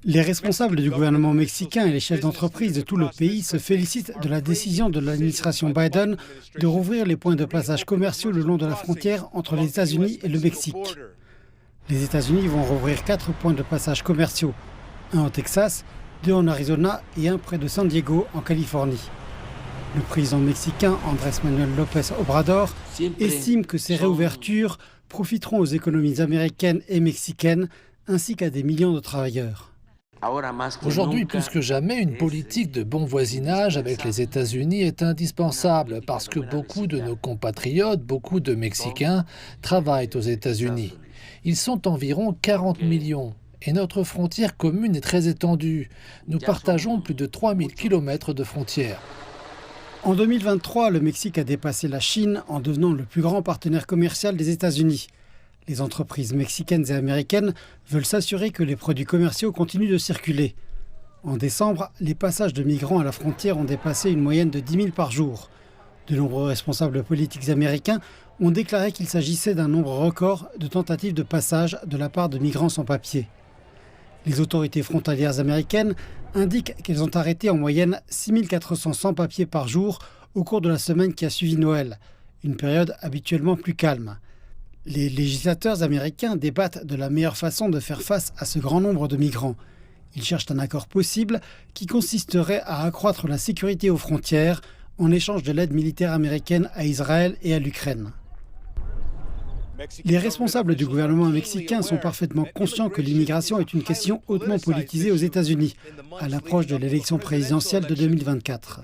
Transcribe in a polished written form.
Les responsables du gouvernement mexicain et les chefs d'entreprise de tout le pays se félicitent de la décision de l'administration Biden de rouvrir les points de passage commerciaux le long de la frontière entre les États-Unis et le Mexique. Les États-Unis vont rouvrir 4 points de passage commerciaux, un au Texas, 2 en Arizona et un près de San Diego en Californie. Le président mexicain Andrés Manuel López Obrador estime que ces réouvertures profiteront aux économies américaines et mexicaines ainsi qu'à des millions de travailleurs. Aujourd'hui, plus que jamais, une politique de bon voisinage avec les États-Unis est indispensable parce que beaucoup de nos compatriotes, beaucoup de Mexicains, travaillent aux États-Unis. Ils sont environ 40 millions et notre frontière commune est très étendue. Nous partageons plus de 3000 km de frontières. En 2023, le Mexique a dépassé la Chine en devenant le plus grand partenaire commercial des États-Unis. Les entreprises mexicaines et américaines veulent s'assurer que les produits commerciaux continuent de circuler. En décembre, les passages de migrants à la frontière ont dépassé une moyenne de 10 000 par jour. De nombreux responsables politiques américains ont déclaré qu'il s'agissait d'un nombre record de tentatives de passage de la part de migrants sans papier. Les autorités frontalières américaines indiquent qu'elles ont arrêté en moyenne 6 400 sans-papiers par jour au cours de la semaine qui a suivi Noël, une période habituellement plus calme. Les législateurs américains débattent de la meilleure façon de faire face à ce grand nombre de migrants. Ils cherchent un accord possible qui consisterait à accroître la sécurité aux frontières en échange de l'aide militaire américaine à Israël et à l'Ukraine. Les responsables du gouvernement mexicain sont parfaitement conscients que l'immigration est une question hautement politisée aux États-Unis, à l'approche de l'élection présidentielle de 2024.